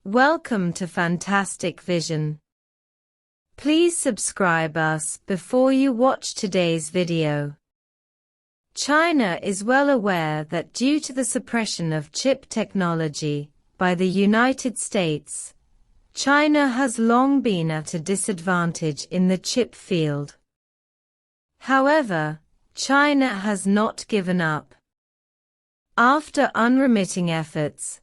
Welcome to Fantastic Vision. Please subscribe us before you watch today's video. China is well aware that due to the suppression of chip technology by the United States, China has long been at a disadvantage in the chip field. However, China has not given up. After unremitting efforts,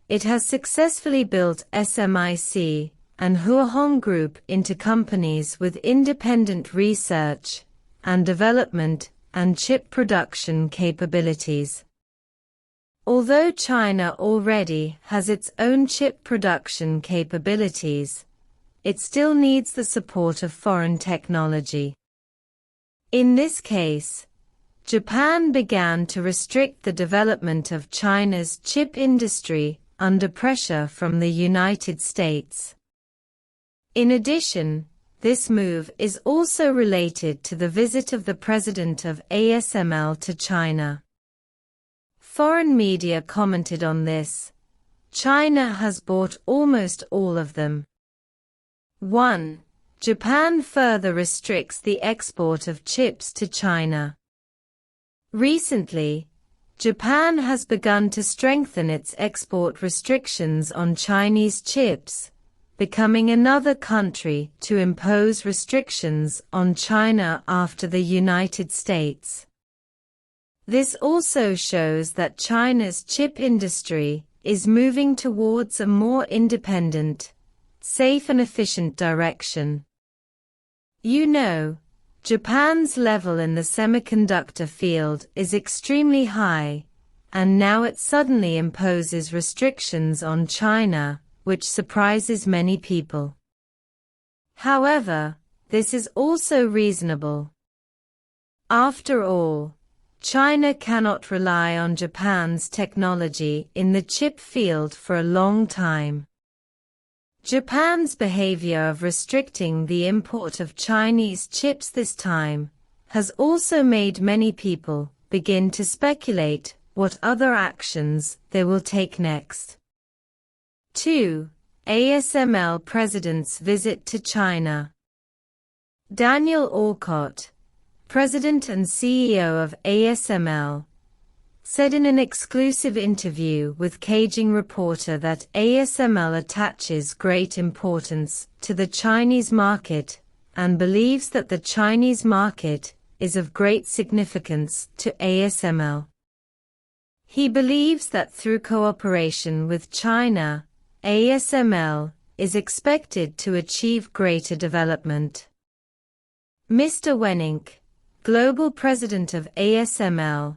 it has successfully built SMIC and Huawei Group into companies with independent research and development and chip production capabilities. Although China already has its own chip production capabilities, it still needs the support of foreign technology. In this case, Japan began to restrict the development of China's chip industry under pressure from the United States. In addition, this move is also related to the visit of the president of ASML to China. Foreign media commented on this. China has bought almost all of them. 1. Japan further restricts the export of chips to China. Recently, Japan has begun to strengthen its export restrictions on Chinese chips, becoming another country to impose restrictions on China after the United States. This also shows that China's chip industry is moving towards a more independent, safe and efficient direction. Japan's level in the semiconductor field is extremely high, and now it suddenly imposes restrictions on China, which surprises many people. However, this is also reasonable. After all, China cannot rely on Japan's technology in the chip field for a long time. Japan's behavior of restricting the import of Chinese chips this time has also made many people begin to speculate what other actions they will take next. 2. ASML President's Visit to China. Daniel Alcott, President and CEO of ASML, said in an exclusive interview with Beijing Reporter that ASML attaches great importance to the Chinese market and believes that the Chinese market is of great significance to ASML. He believes that through cooperation with China, ASML is expected to achieve greater development. Mr. Wenink, global president of ASML,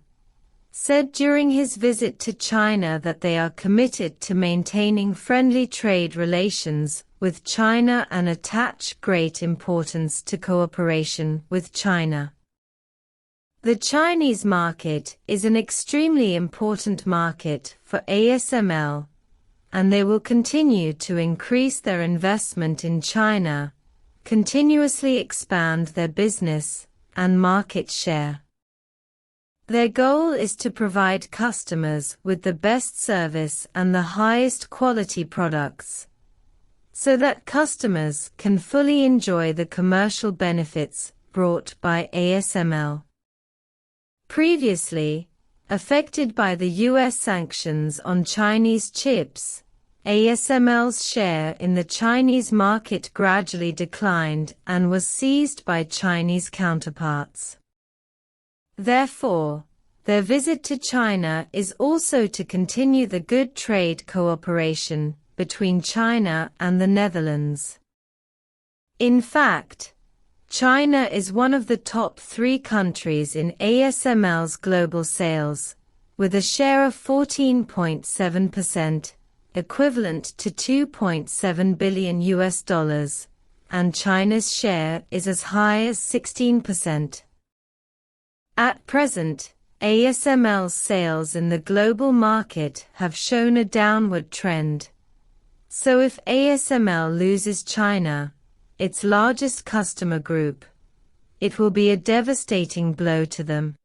said during his visit to China that they are committed to maintaining friendly trade relations with China and attach great importance to cooperation with China. The Chinese market is an extremely important market for ASML, and they will continue to increase their investment in China, continuously expand their business and market share. Their goal is to provide customers with the best service and the highest quality products, so that customers can fully enjoy the commercial benefits brought by ASML. Previously, affected by the US sanctions on Chinese chips, ASML's share in the Chinese market gradually declined and was seized by Chinese counterparts. Therefore, their visit to China is also to continue the good trade cooperation between China and the Netherlands. In fact, China is one of the top 3 countries in ASML's global sales, with a share of 14.7%, equivalent to $2.7 billion, and China's share is as high as 16%. At present, ASML's sales in the global market have shown a downward trend. So if ASML loses China, its largest customer group, it will be a devastating blow to them.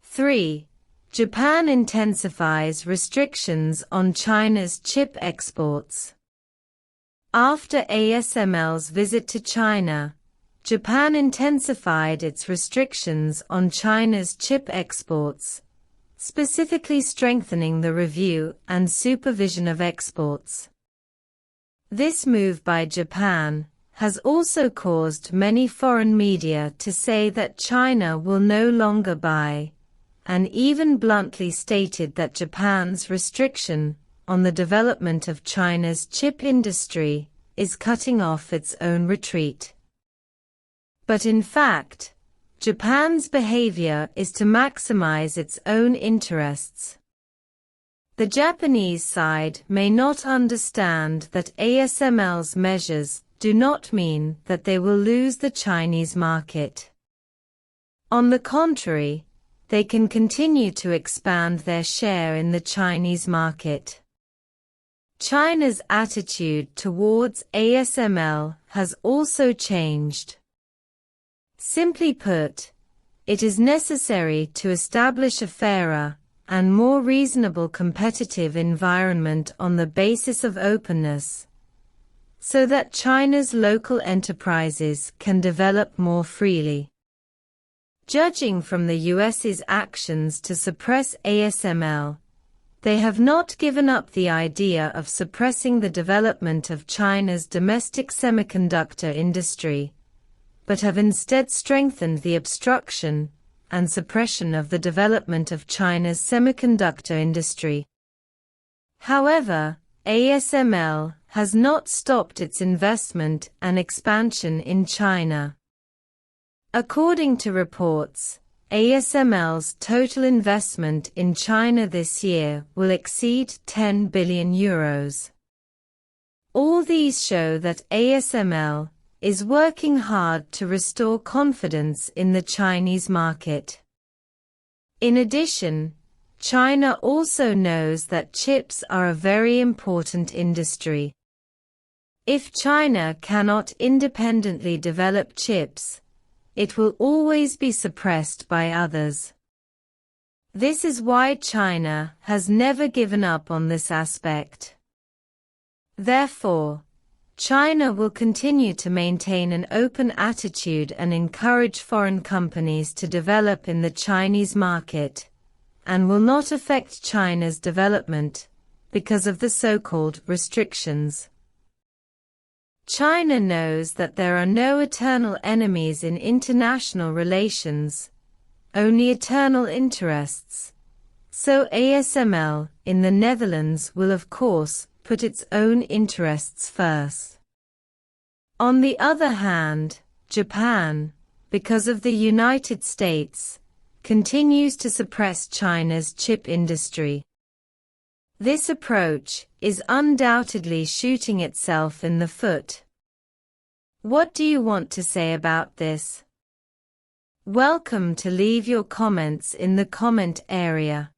3. Japan intensifies restrictions on China's chip exports. After ASML's visit to China, Japan intensified its restrictions on China's chip exports, specifically strengthening the review and supervision of exports. This move by Japan has also caused many foreign media to say that China will no longer buy, and even bluntly stated that Japan's restriction on the development of China's chip industry is cutting off its own retreat. But in fact, Japan's behavior is to maximize its own interests. The Japanese side may not understand that ASML's measures do not mean that they will lose the Chinese market. On the contrary, they can continue to expand their share in the Chinese market. China's attitude towards ASML has also changed. Simply put, it is necessary to establish a fairer and more reasonable competitive environment on the basis of openness, so that China's local enterprises can develop more freely. Judging from the US's actions to suppress ASML, they have not given up the idea of suppressing the development of China's domestic semiconductor industry, but have instead strengthened the obstruction and suppression of the development of China's semiconductor industry. However, ASML has not stopped its investment and expansion in China. According to reports, ASML's total investment in China this year will exceed 10 billion euros. All these show that ASML is working hard to restore confidence in the Chinese market. In addition, China also knows that chips are a very important industry. If China cannot independently develop chips, it will always be suppressed by others. This is why China has never given up on this aspect. Therefore, China will continue to maintain an open attitude and encourage foreign companies to develop in the Chinese market, and will not affect China's development because of the so-called restrictions. China knows that there are no eternal enemies in international relations, only eternal interests. So ASML in the Netherlands will of course put its own interests first. On the other hand, Japan, because of the United States, continues to suppress China's chip industry. This approach is undoubtedly shooting itself in the foot. What do you want to say about this? Welcome to leave your comments in the comment area.